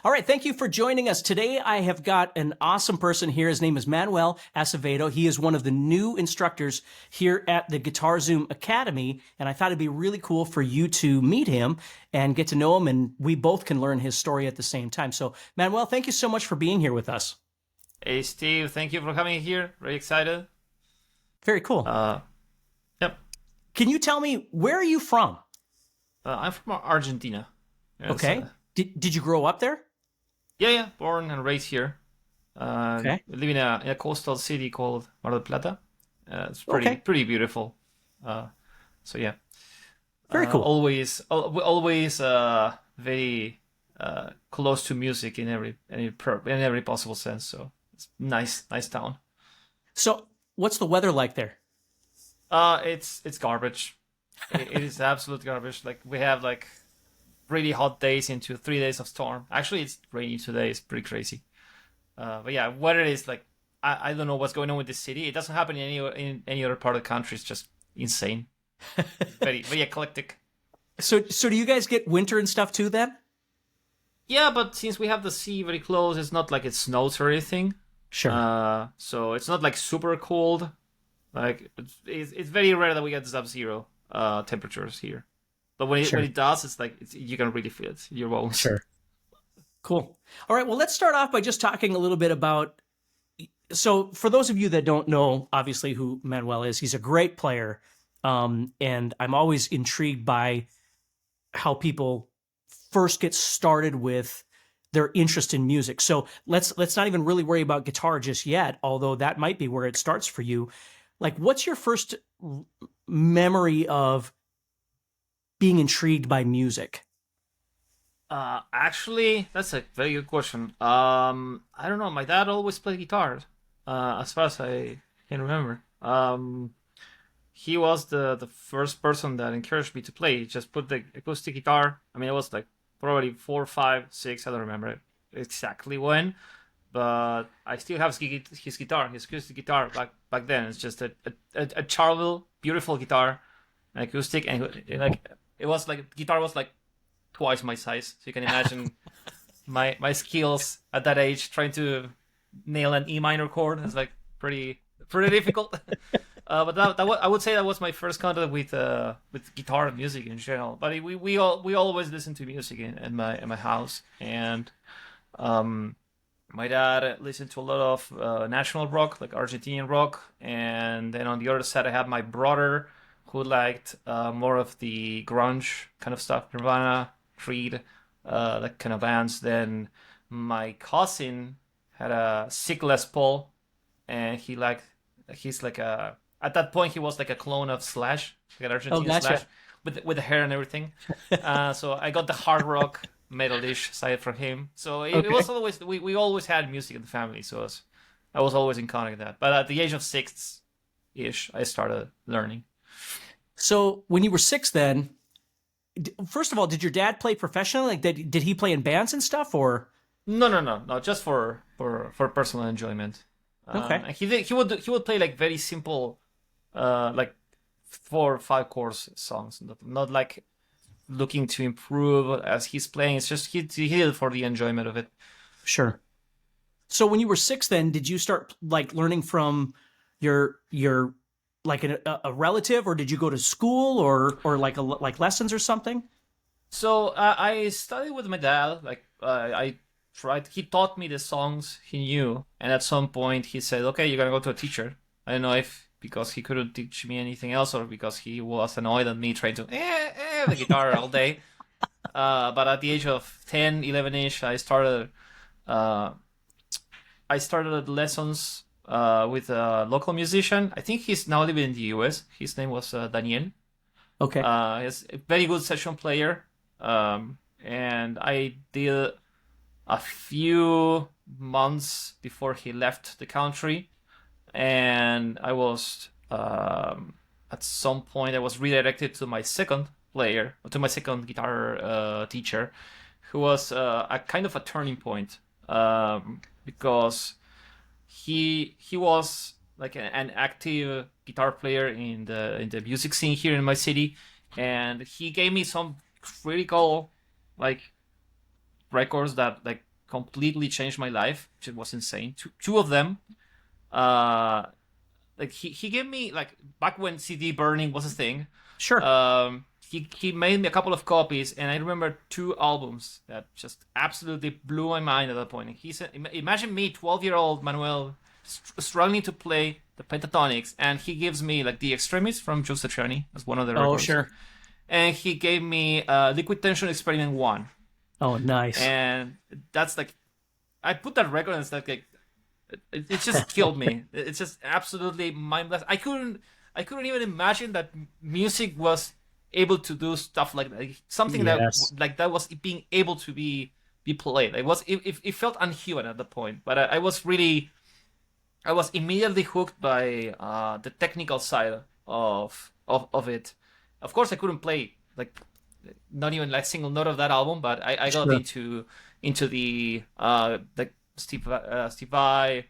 All right, thank you for joining us. Today I have got an awesome person here. His name is Manuel Acevedo. He is one of the new instructors here at the GuitarZoom Academy, and I thought it'd be really cool for you to meet him and get to know him, and we both can learn his story at the same time. So, Manuel, thank you so much for being here with us. Hey, Steve, thank you for coming here. Very excited. Very cool. Yep. Can you tell me, where are you from? I'm from Argentina. Okay. Did you grow up there? Yeah. Born and raised here. Okay. We live in a coastal city called Mar del Plata. It's pretty beautiful. So yeah. Very cool. Always very close to music in every possible sense. So it's nice town. So what's the weather like there? It's garbage. It is absolute garbage. Like, we have like really hot days into 3 days of storm. Actually, it's rainy today. It's pretty crazy. But yeah, what it is, like, I don't know what's going on with this city. It doesn't happen in any other part of the country. It's just insane. Very eclectic. So do you guys get winter and stuff too then? Yeah, but since we have the sea very close, it's not like it snows or anything. Sure. So it's not like super cold. Like, it's very rare that we get sub-zero temperatures here. But when it does, it's like you can really feel it. Your bones. Sure. Cool. All right. Well, let's start off by just talking a little bit about. So, for those of you that don't know, obviously, who Manuel is, he's a great player, and I'm always intrigued by how people first get started with their interest in music. So let's not even really worry about guitar just yet, although that might be where it starts for you. Like, what's your first memory of being intrigued by music? Actually, that's a very good question. I don't know. My dad always played guitar, as far as I can remember. He was the first person that encouraged me to play. He just put the acoustic guitar. I mean, it was like probably 4, 5, 6. I don't remember exactly when, but I still have his guitar, his acoustic guitar back then. It's just a Charvel, beautiful guitar, an acoustic, and it was like, guitar was like twice my size. So you can imagine my skills at that age trying to nail an E minor chord. It's like pretty difficult. But I would say that was my first contact with guitar and music in general. But we always listen to music in my house, and my dad listened to a lot of national rock, like Argentinian rock, and then on the other side I have my brother who liked more of the grunge kind of stuff, Nirvana, Creed, that kind of bands. Then my cousin had a sick Les Paul, and he's like a, at that point he was like a clone of Slash, like an Argentinian Slash, with the hair and everything. So I got the hard rock metal-ish side from him. So it was always, we always had music in the family, so I was always in contact with that. But at the age of 6-ish, I started learning. So when you were 6 then, first of all, did your dad play professionally? Like, did he play in bands and stuff, or? No, just for personal enjoyment. Okay. He would play like very simple, like 4 or 5 chords songs, not like looking to improve as he's playing. It's just he did it for the enjoyment of it. Sure. So when you were 6 then, did you start like learning from your like a relative, or did you go to school, or like lessons or something? So I studied with my dad. Like, I tried. He taught me the songs he knew, and at some point he said, "Okay, you're gonna go to a teacher." I don't know if because he couldn't teach me anything else, or because he was annoyed at me trying to the guitar all day. But at the age of 10, 11-ish, I started lessons with a local musician. I think he's now living in the US. His name was Daniel. Okay. He's a very good session player. And I did a few months before he left the country. And I was, at some point, I was redirected to my second guitar teacher, who was a kind of a turning point, because he was like an active guitar player in the music scene here in my city, and he gave me some critical like records that like completely changed my life, which was insane. Two of them. Like he gave me, like, back when CD burning was a thing. Sure. He made me a couple of copies, and I remember 2 albums that just absolutely blew my mind at that point. He said, "Imagine me, 12-year-old Manuel, struggling to play the pentatonics, and he gives me like the Extremis from Joe Satriani as one of the records. Oh, sure. And he gave me Liquid Tension Experiment 1, Oh, nice. and that's like, I put that record and it's like it just killed me. It's just absolutely mindless. I couldn't even imagine that music was able to do stuff like that. Like, something Yes. that was being able to be played. It felt unhuman at the point. But I was immediately hooked by the technical side of it. Of course, I couldn't play like not even like single note of that album, but I got Sure. into the like Steve Vai,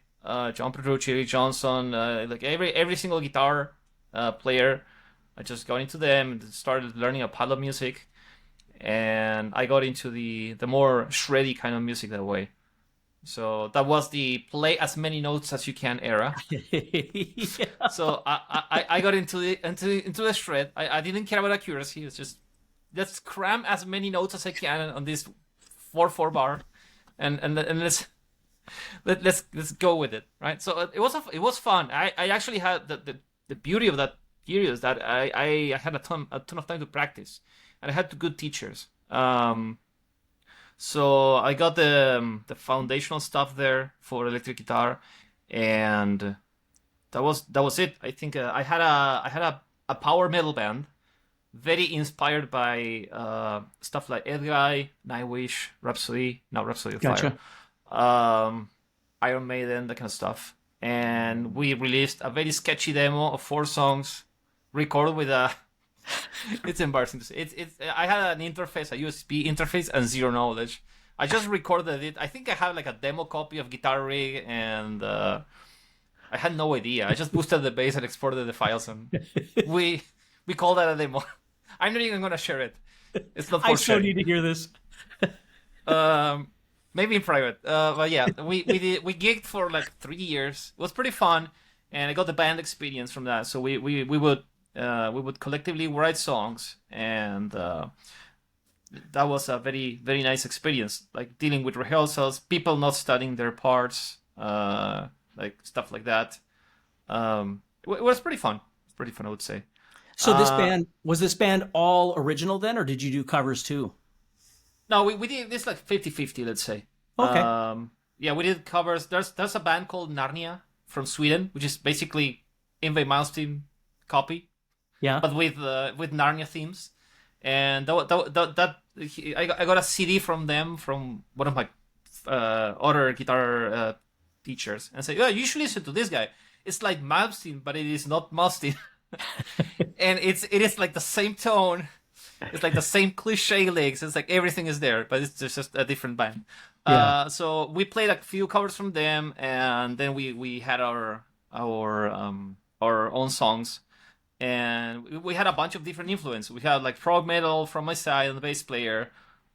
John Petrucci, Johnson, like every single guitar player. I just got into them and started learning a pile of music, and I got into the more shreddy kind of music that way. So that was the play as many notes as you can era. Yeah. So I got into the shred. I didn't care about accuracy. It's just, let's cram as many notes as I can on this 4/4 bar, and let's go with it, right? So it was fun. I actually had the beauty of that period is that I had a ton of time to practice, and I had good teachers. So I got the foundational stuff there for electric guitar, and that was it. I think I had a power metal band, very inspired by stuff like Edguy, Nightwish, Rhapsody, not Rhapsody of Gotcha. Fire, Iron Maiden, that kind of stuff. And we released a very sketchy demo of 4 songs, recorded with a. It's embarrassing to say. It's. I had an interface, a USB interface, and zero knowledge. I just recorded it. I think I have like a demo copy of Guitar Rig, and I had no idea. I just boosted the bass and exported the files, and we call that a demo. I'm not even gonna share it. It's not for I so sharing. need to hear this. Maybe in private. But yeah, we gigged for like 3 years. It was pretty fun, and I got the band experience from that. So we would collectively write songs, and that was a very very nice experience. Like dealing with rehearsals, people not studying their parts, like stuff like that. It was pretty fun. It's pretty fun, I would say. So was this band all original then, or did you do covers too? No, we did this like 50-50, let's say. Okay. Yeah, we did covers. There's a band called Narnia from Sweden, which is basically Yngwie Malmsteen copy, Yeah. but with Narnia themes. And I got a CD from them, from one of my other guitar teachers, and say, "Oh, you should listen to this guy. It's like Malmsteen, but it is not Malmsteen." And it is like the same tone. It's like the same cliche licks. It's like everything is there, but it's just a different band. Yeah. So we played a few covers from them, and then we had our own songs, and we had a bunch of different influence. We had like prog metal from my side, and the bass player.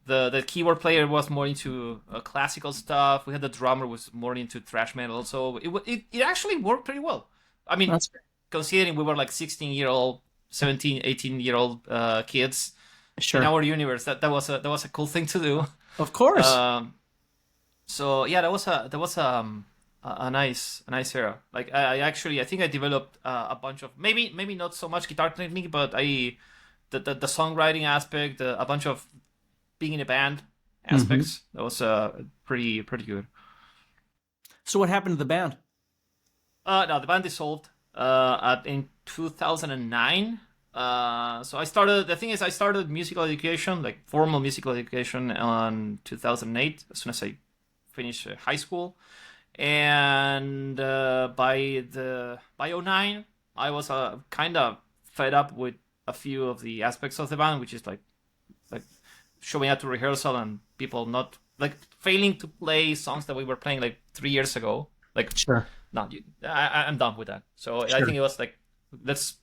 The keyboard player was more into classical stuff. We had the drummer was more into thrash metal. So it actually worked pretty well. I mean, That's considering we were like 16-year-old, 17, 18-year-old kids sure. in our universe, that was a cool thing to do. Of course. So yeah, that was a nice era. Like I think I developed a bunch of, maybe not so much guitar technique, but the songwriting aspect, a bunch of being in a band aspects. That was pretty good. So what happened to the band? No, the band dissolved in 2009. So I started. The thing is, I started musical education, like formal musical education, on 2008. As soon as I finished high school, and by '09, I was kind of fed up with a few of the aspects of the band, which is like showing up to rehearsal and people not like failing to play songs that we were playing like 3 years ago. Like, Sure. no, I'm done with that. So Sure. I think it was like, let's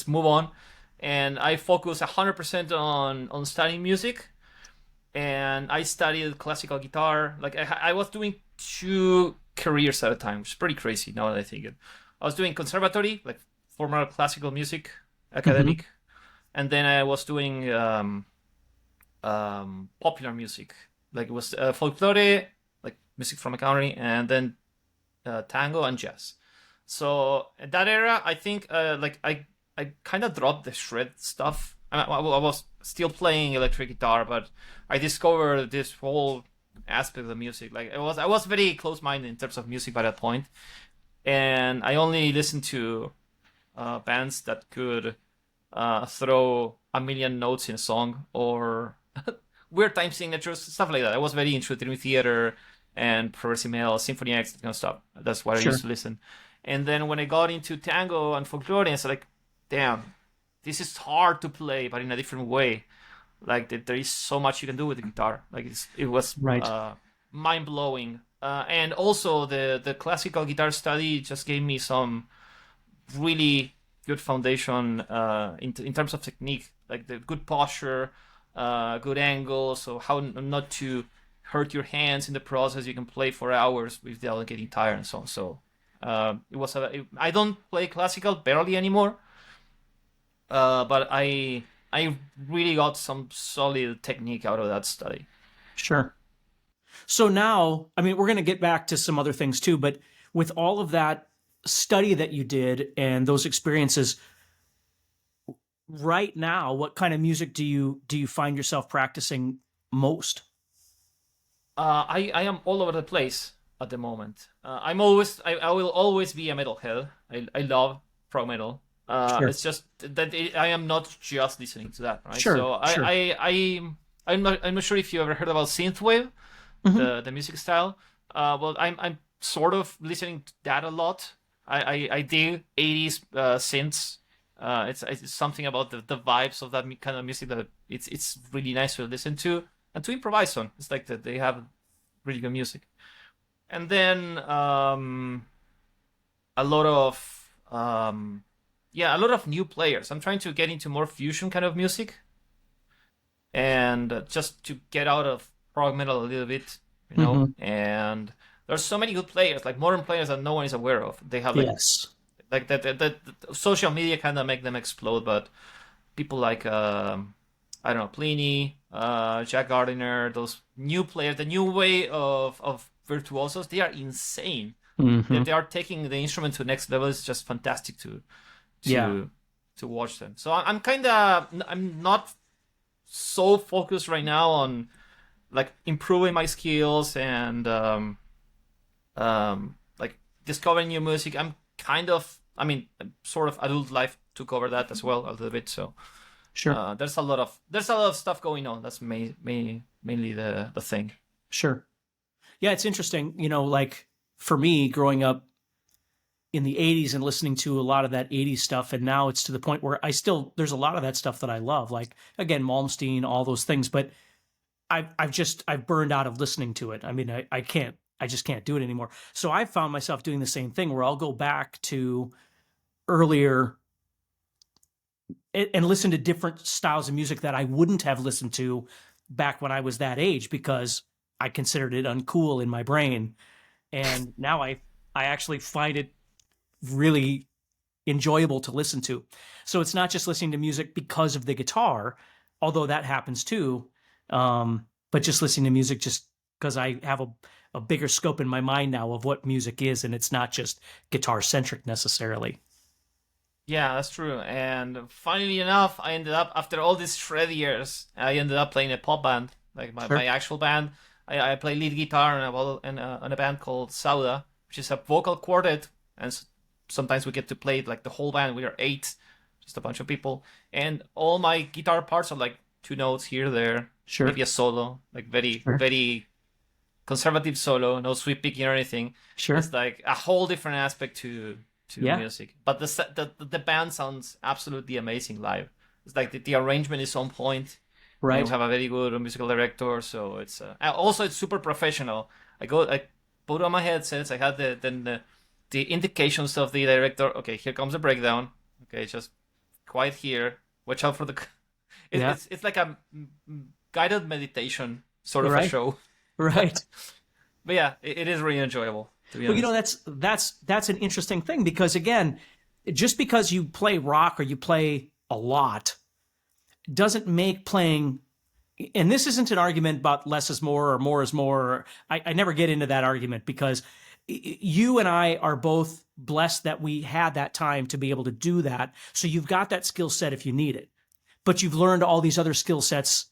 move on, and I focus 100% on studying music. and I studied classical guitar. Like I was doing 2 careers at a time, which is pretty crazy now that I think it. I was doing conservatory, like formal classical music, Hmm. academic, and then I was doing popular music. Like it was folklore, like music from a country, and then tango and jazz. So in that era, I think like I kind of dropped the shred stuff. I was still playing electric guitar, but I discovered this whole aspect of the music. Like I was very close minded in terms of music by that point, and I only listened to bands that could throw a million notes in a song or weird time signatures, stuff like that. I was very into Dream Theater and Progressive Metal, Symphony X, that kind of stuff. That's what I used Sure. to listen. And then when I got into tango and folklore, it's like, damn, this is hard to play, but in a different way. Like there is so much you can do with the guitar. Like it was Right. mind blowing. And also the classical guitar study just gave me some really good foundation in terms of technique, like the good posture, good angle, so how not to hurt your hands in the process. You can play for hours without getting tired and so on. So I don't play classical barely anymore, but I really got some solid technique out of that study. Sure. So now, I mean, we're going to get back to some other things too, but with all of that study that you did and those experiences, right now, what kind of music do you find yourself practicing most? I am all over the place at the moment. I will always be a metalhead. I love prog metal. Sure. It's just that I am not just listening to that, right? Sure. So Sure. I'm not sure if you ever heard about synthwave, Hmm. the music style. Well, I'm sort of listening to that a lot. I dig 80s synths. It's something about the vibes of that kind of music that it's really nice to listen to and to improvise on. It's like that they have really good music. And then a lot of yeah, a lot of new players. I'm trying to get into more fusion kind of music and just to get out of prog metal a little bit, you know. Hmm. And there's so many good players, like modern players that no one is aware of. They have Yes. like that social media kind of make them explode, but people like I don't know, Plini, Jack Gardiner, those new players, the new way of virtuosos, they are insane. Hmm. They are taking the instrument to the next level. It's just fantastic Yeah. to to watch them. So I'm not so focused right now on like improving my skills and like discovering new music. I'm kind of, I mean, sort of adult life took over that as well a little bit. So Sure. there's a lot of stuff going on. That's mainly the thing. Sure. Yeah, it's interesting. Like for me, growing up in the 80s and listening to a lot of that 80s stuff, and now it's to the point where there's a lot of that stuff that I love. Like, again, Malmsteen, all those things, but I've burned out of listening to it. I mean, I just can't do it anymore. So I've found myself doing the same thing where I'll go back to earlier and listen to different styles of music that I wouldn't have listened to back when I was that age because I considered it uncool in my brain. And now I actually find it really enjoyable to listen to. So it's not just listening to music because of the guitar, although that happens too. But just listening to music just because I have a bigger scope in my mind now of what music is, and it's not just guitar centric necessarily. Yeah, that's true. And funnily enough, I ended up after all these shred years, I ended up playing a pop band, like my Sure. actual band. I play lead guitar in a band called Sauda, which is a vocal quartet, and sometimes we get to play like the whole band. We are 8, just a bunch of people, and all my guitar parts are like 2 notes here, there, Sure. maybe a solo, like very Sure. very conservative solo, no sweep picking or anything. Sure. It's like a whole different aspect to Yeah. music. But the band sounds absolutely amazing live. It's like the arrangement is on point, and we Right. have a very good musical director. So it's also it's super professional. I put on my headsets. I had the indications of the director. Okay, here comes the breakdown. Okay, just quiet here. Watch out for the. Yeah. It's like a guided meditation sort of a Right. show. Right. But yeah, it is really enjoyable, to be Well, you know, honest. that's an interesting thing because again, just because you play rock or you play a lot doesn't make playing, and this isn't an argument about less is more or more is more. I never get into that argument because you and I are both blessed that we had that time to be able to do that. So you've got that skill set if you need it, but you've learned all these other skill sets,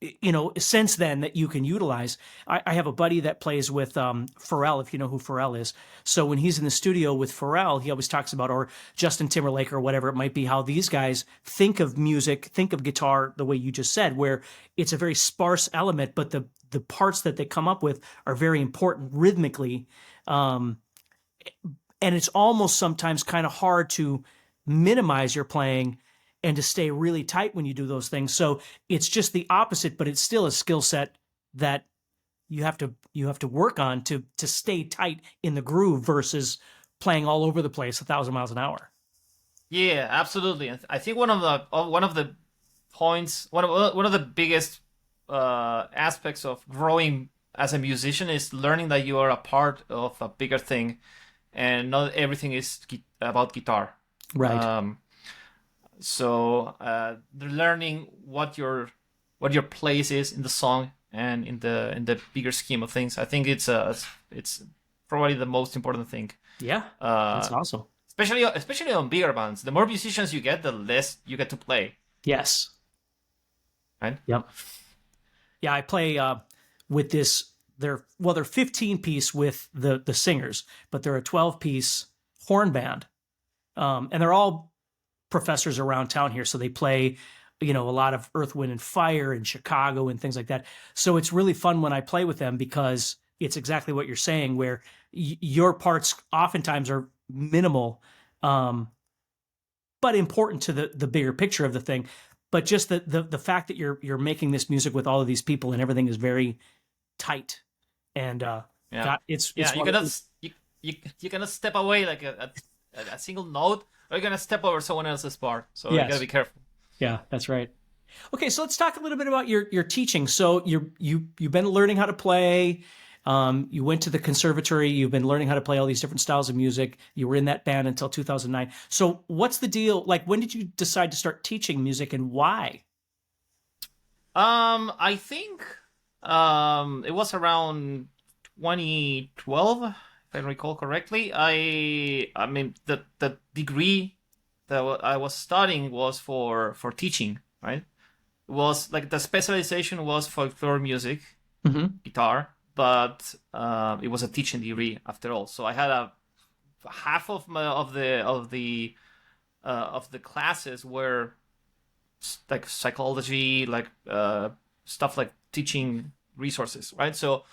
you know, since then that you can utilize. I have a buddy that plays with Pharrell, if you know who Pharrell is. So when he's in the studio with Pharrell, he always talks about, or Justin Timberlake or whatever it might be, how these guys think of music, think of guitar the way you just said, where it's a very sparse element, but the parts that they come up with are very important rhythmically. And it's almost sometimes kind of hard to minimize your playing and to stay really tight when you do those things. So it's just the opposite, but it's still a skill set that you have to work on to stay tight in the groove versus playing all over the place 1,000 miles an hour. Yeah, absolutely. And I think one of the points, one of the biggest aspects of growing as a musician is learning that you are a part of a bigger thing, and not everything is about guitar. Right. So learning what your place is in the song and in the bigger scheme of things, I think it's probably the most important thing. Yeah. That's awesome. Especially on bigger bands. The more musicians you get, the less you get to play. Yes. Right. Yep. Yeah, I play with this. They're 15 piece with the singers, but they're a 12-piece horn band, and they're all professors around town here, so they play, you know, a lot of Earth, Wind, and Fire in Chicago and things like that. So it's really fun when I play with them because it's exactly what you're saying, where your parts oftentimes are minimal, but important to the bigger picture of the thing. But just the fact that you're making this music with all of these people and everything is very tight, and Yeah. it's You cannot step away like a single note, or you're gonna step over someone else's part. So you gotta be careful. Yeah, that's right. Okay, so let's talk a little bit about your teaching. So you've been learning how to play. You went to the conservatory. You've been learning how to play all these different styles of music. You were in that band until 2009. So what's the deal? Like, when did you decide to start teaching music, and why? I think it was around 2012, if I recall correctly. I mean the degree that I was studying was for teaching, right? It was like the specialization was folklore music, guitar, but it was a teaching degree after all. So I had a half of the classes were like psychology, like stuff like teaching resources, right? So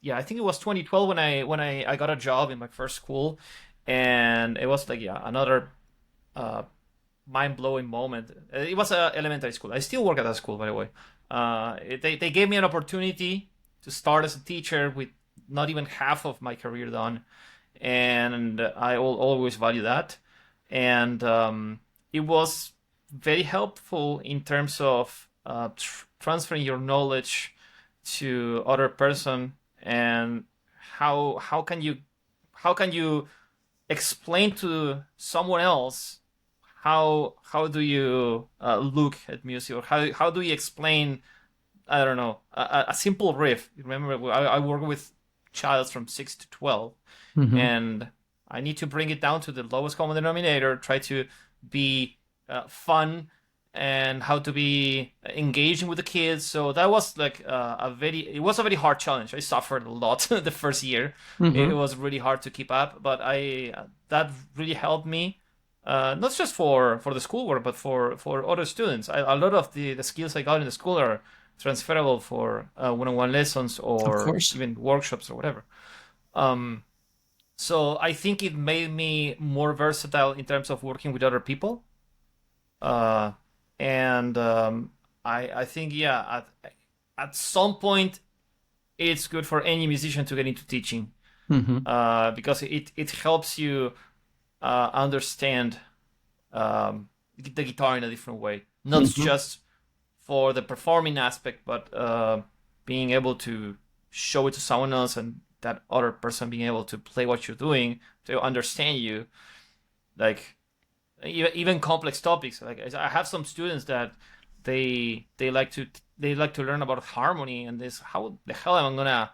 yeah, I think it was 2012 when I got a job in my first school, and it was like another mind-blowing moment. It was a elementary school. I still work at that school, by the way. They gave me an opportunity to start as a teacher with not even half of my career done, and I will always value that. And it was very helpful in terms of transferring your knowledge to other person, and how can you explain to someone else how do you look at music, or how do you explain, I don't know, a simple riff. Remember, I work with childs from 6 to 12, and I need to bring it down to the lowest common denominator, try to be fun, and how to be engaging with the kids. So that was like it was a very hard challenge. I suffered a lot the first year. It was really hard to keep up, but that really helped me, not just for the schoolwork, but for other students. A lot of the skills I got in the school are transferable for one-on-one lessons, or even workshops or whatever. So I think it made me more versatile in terms of working with other people. And I think at some point it's good for any musician to get into teaching, because it helps you understand the guitar in a different way, not just for the performing aspect, but being able to show it to someone else and that other person being able to play what you're doing, to understand you, like even complex topics. Like I have some students that they like to learn about harmony and this. How the hell am I gonna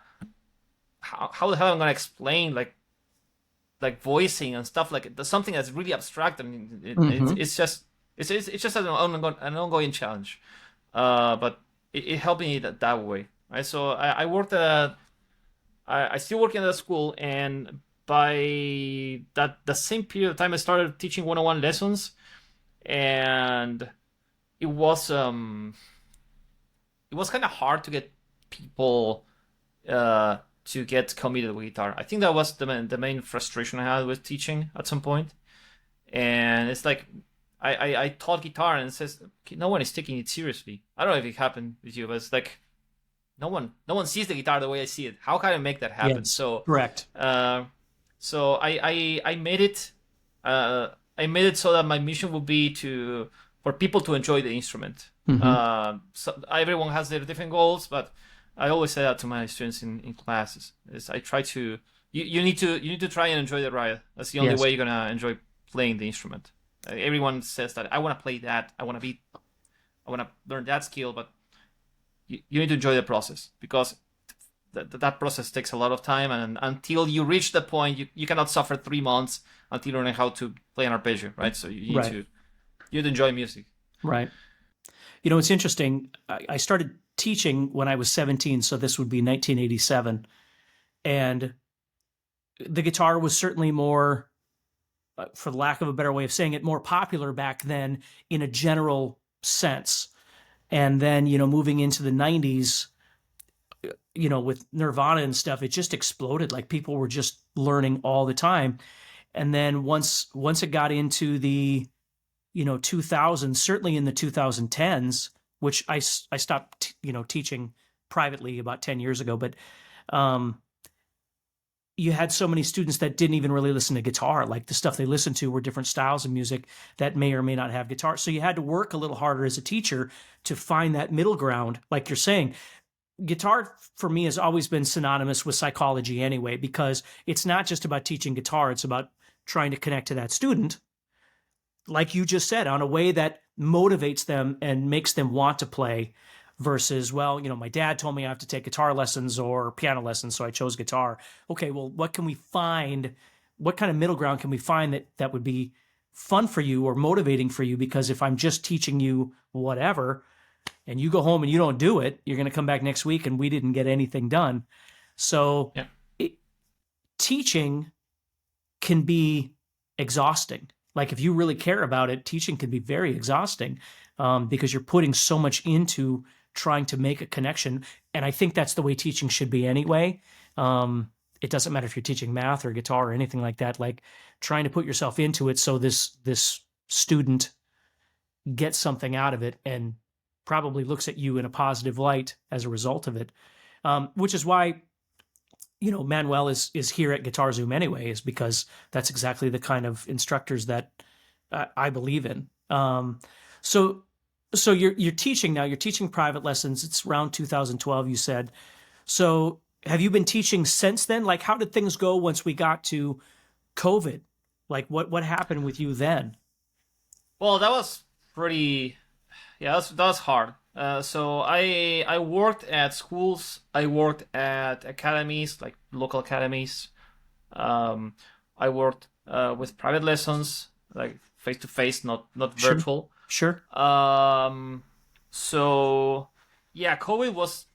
how the hell am I gonna explain like voicing and stuff like something that's really abstract? I mean, Hmm. it's just an ongoing challenge. But it helped me that way, right? So I worked at I still working at a school, and by that the same period of time, I started teaching one-on-one lessons, and it was um it was kind of hard to get people to get committed with guitar. I think that was the main frustration I had with teaching at some point. And it's like I taught guitar and it says no one is taking it seriously. I don't know if it happened with you, but it's like no one sees the guitar the way I see it. How can I make that happen? Yes, So correct. so I made it I made it so that my mission would be to for people to enjoy the instrument. Hmm. So everyone has their different goals, but I always say that to my students in classes. Is I try to you need to try and enjoy the ride. That's the only Yes, way you're gonna enjoy playing the instrument. Everyone says that I want to play that. I want to learn that skill, but you need to enjoy the process because that process takes a lot of time, and until you reach the point, you cannot suffer 3 months until learning how to play an arpeggio, right? So right, you need to enjoy music. right. It's interesting. I started teaching when I was 17, so this would be 1987. And the guitar was certainly more, for the lack of a better way of saying it, more popular back then in a general sense. And then, moving into the 90s, with Nirvana and stuff, it just exploded. Like people were just learning all the time. And then once it got into the 2000s, certainly in the 2010s, which I stopped teaching privately about 10 years ago, but um, you had so many students that didn't even really listen to guitar. Like the stuff they listened to were different styles of music that may or may not have guitar. So you had to work a little harder as a teacher to find that middle ground. Like you're saying, guitar for me has always been synonymous with psychology anyway, because it's not just about teaching guitar, it's about trying to connect to that student, like you just said, on a way that motivates them and makes them want to play versus, well, my dad told me I have to take guitar lessons or piano lessons, so I chose guitar. Okay, well, what can we find? What kind of middle ground can we find that would be fun for you or motivating for you? Because if I'm just teaching you whatever and you go home and you don't do it, you're going to come back next week and we didn't get anything done. So Yeah. it, teaching can be exhausting. Like if you really care about it, teaching can be very exhausting because you're putting so much into trying to make a connection. And I think that's the way teaching should be anyway. It doesn't matter if you're teaching math or guitar or anything like that. Like trying to put yourself into it so this student gets something out of it and probably looks at you in a positive light as a result of it. Which is why Manuel is here at GuitarZoom anyway, is because that's exactly the kind of instructors that I believe in. So you're teaching now. You're teaching private lessons. It's around 2012, you said. So have you been teaching since then? Like, how did things go once we got to COVID? Like, what happened with you then? Well, that was pretty. Yeah, that was hard. So I worked at schools. I worked at academies, like local academies. Um, I worked with private lessons, like face to face, not Sure, virtual. sure, Um, so yeah, COVID was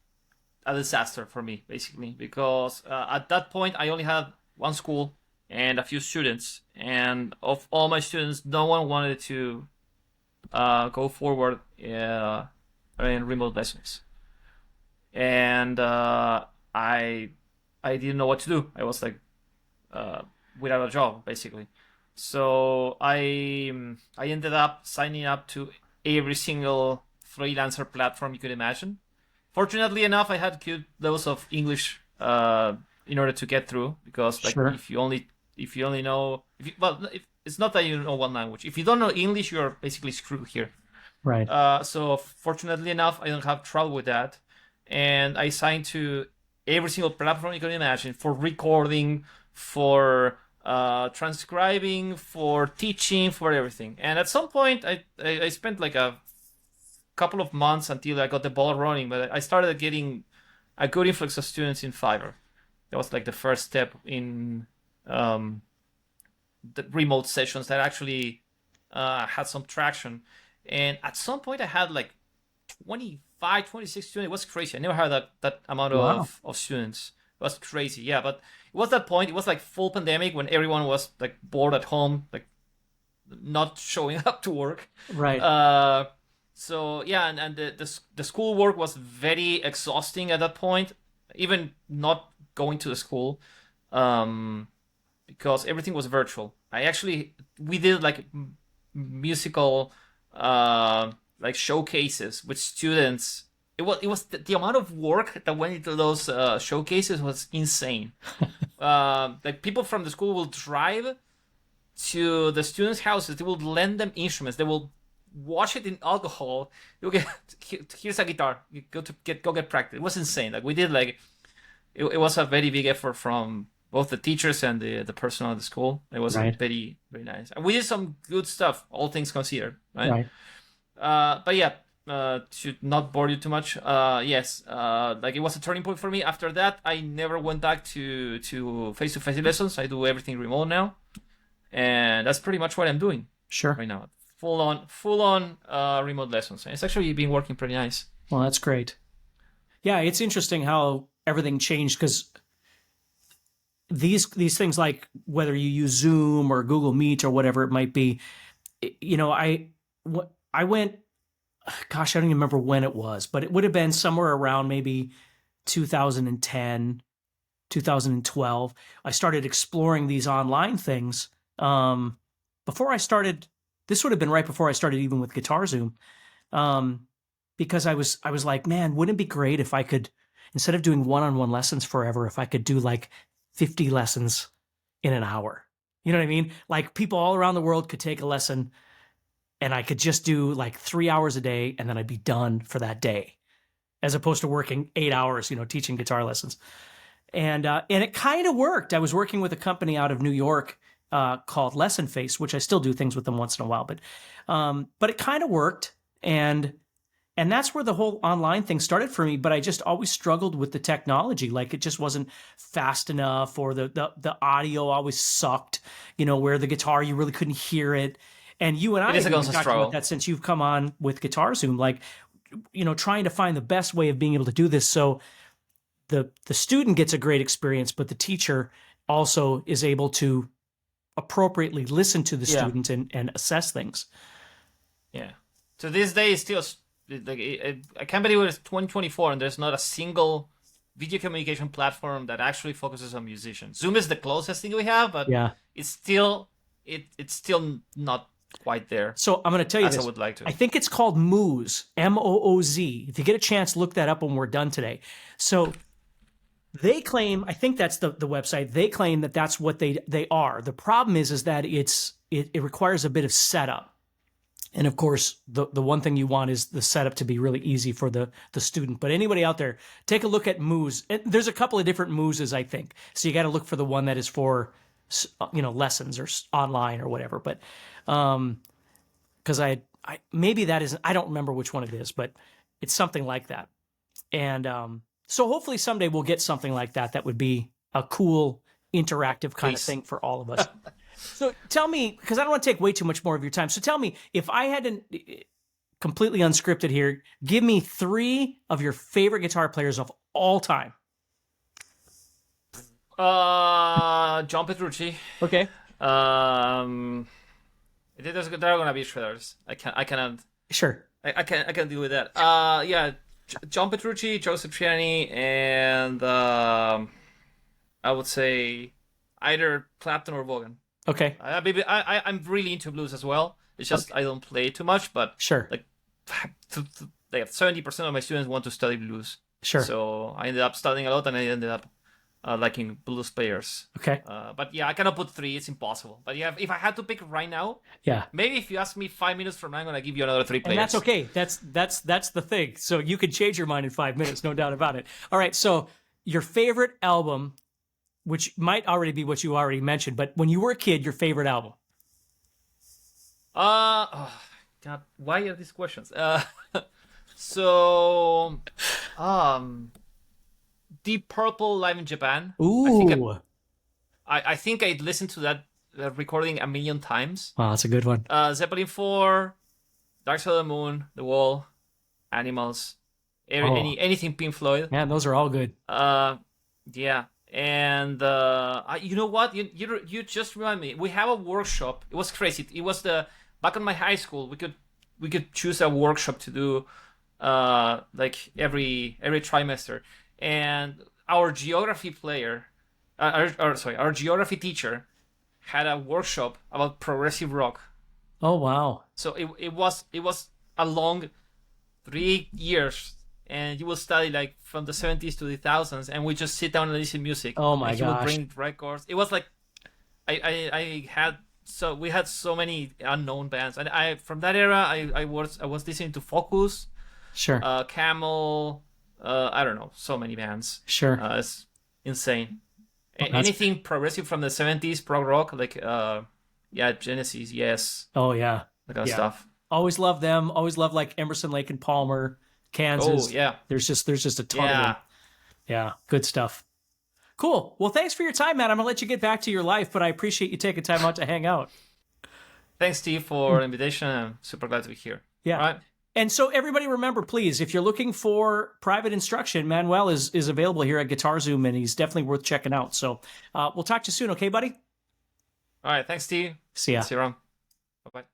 a disaster for me basically because at that point I only had one school and a few students, and of all my students, no one wanted to go forward in remote lessons, and I didn't know what to do. I was like uh, without a job basically. So I ended up signing up to every single freelancer platform you could imagine. Fortunately enough, I had good levels of English in order to get through because like sure. if you only know if you, well if, it's not that you know one language. If you don't know English, you're basically screwed here. Right. So fortunately enough, I don't have trouble with that, and I signed to every single platform you can imagine for recording, for transcribing, for teaching, for everything. And at some point, I spent like a couple of months until I got the ball running, but I started getting a good influx of students in Fiverr. That was like the first step in the remote sessions that actually had some traction. And at some point, I had like 25, 26 students. It was crazy. I never had that amount Wow. of students. It was crazy. Yeah, but it was that point. It was like full pandemic when everyone was like bored at home, like not showing up to work. Right. Uh, so yeah, and the school work was very exhausting at that point. Even not going to the school, because everything was virtual. We did like musical like showcases with students. It was the amount of work that went into those showcases was insane. Like people from the school will drive to the students' houses. They will lend them instruments. They will wash it in alcohol. You'll get here's a guitar. You go get practice. It was insane. Like we did like it was a very big effort from both the teachers and the personnel at the school. It was Right. very very nice. And we did some good stuff, all things considered, right? Right. But yeah, to not bore you too much, yes, like it was a turning point for me. After that, I never went back to face-to-face lessons. I do everything remote now, and that's pretty much what I'm doing Sure. right now. Full on remote lessons. And it's actually been working pretty nice. Well, that's great. Yeah, it's interesting how everything changed because these things like whether you use Zoom or Google Meet or whatever it might be, I went, gosh, I don't even remember when it was, but it would have been somewhere around maybe 2010, 2012. I started exploring these online things. Before I started, this would have been right before I started even with GuitarZoom. Because I was like, man, wouldn't it be great if I could, instead of doing one-on-one lessons forever, if I could do like 50 lessons in an hour? You know what I mean? Like people all around the world could take a lesson and I could just do like 3 hours a day and then I'd be done for that day, as opposed to working 8 hours, teaching guitar lessons. And it kind of worked. I was working with a company out of New York called Lesson Face, which I still do things with them once in a while, but it kind of worked. And that's where the whole online thing started for me. But I just always struggled with the technology. Like it just wasn't fast enough, or the audio always sucked, where the guitar, you really couldn't hear it. And you and I It is a have been constant talking about struggle. that since you've come on with GuitarZoom, like, trying to find the best way of being able to do this. So the student gets a great experience, but the teacher also is able to appropriately listen to the Yeah, student and assess things. yeah. To this day, it's still like I can't believe it's 2024 and there's not a single video communication platform that actually focuses on musicians. Zoom is the closest thing we have, but Yeah. it's still it's still not quite there So I'm going to tell you as I this. would like I to. think it's called Mooz, Mooz. If you get a chance, look that up when we're done today. So they claim, I think that's the website. They claim that that's what they are. The problem is that it requires a bit of setup. And of course, the one thing you want is the setup to be really easy for the student. But anybody out there, take a look at Mooz. There's a couple of different Moozes, I think. So you got to look for the one that is for lessons or online or whatever. But because I maybe that isn't, I don't remember which one it is, but it's something like that. And so hopefully someday we'll get something like that. That would be a cool interactive kind of Please. thing for all of us. So tell me, because I don't want to take way too much more of your time. So tell me, if I had to, completely unscripted here, give me 3 of your favorite guitar players of all time. John Petrucci. Okay. There are gonna be shredders. I cannot. Sure. I can't deal with that. Yeah, John Petrucci, Joseph Triani, and I would say either Clapton or Vaughan. Okay. I'm really into blues as well. It's just I don't play too much, but Sure. like 70% of my students want to study blues. Sure. So I ended up studying a lot, and I ended up liking blues players. Okay. But yeah, I cannot put three. It's impossible. But yeah, if I had to pick right now, Yeah. maybe if you ask me 5 minutes from now, I'm gonna give you another three players. And that's okay. That's the thing. So you can change your mind in 5 minutes, no doubt about it. All right. So your favorite album, which might already be what you already mentioned, but when you were a kid, your favorite album. Oh, God, why are these questions? So, Deep Purple live in Japan. Ooh. I think I listened to that recording a million times. Wow, that's a good one. Zeppelin 4, Dark Side of the Moon, The Wall, Animals, anything Pink Floyd. Yeah, those are all good. Yeah. And you know what? You just remind me. We have a workshop. It was crazy. It was back in my high school. We could choose a workshop to do like every trimester, and our geography player, our geography teacher, had a workshop about progressive rock. Oh wow! So it was a long 3 years, and you will study like from the 70s to the thousands, and we just sit down and listen to music. Oh my and he would bring records. It was like we had so many unknown bands, and I from that era I was listening to Focus, Sure. Camel, I don't know, so many bands. Sure. It's insane. Well, Anything progressive from the 70s, prog rock, like Genesis, Yes. Oh yeah. That kind of stuff. Always love them. Always love like Emerson, Lake and Palmer, Kansas. Oh yeah. There's just a ton of them. Yeah, good stuff. Cool. Well, thanks for your time, man. I'm gonna let you get back to your life, but I appreciate you taking time out to hang out. Thanks, Steve, for the invitation. I'm super glad to be here. Yeah. All right. And so everybody remember, please, if you're looking for private instruction, Manuel is available here at GuitarZoom, and he's definitely worth checking out. So we'll talk to you soon, okay, buddy? All right. Thanks, Steve. See ya. See you around. Bye-bye.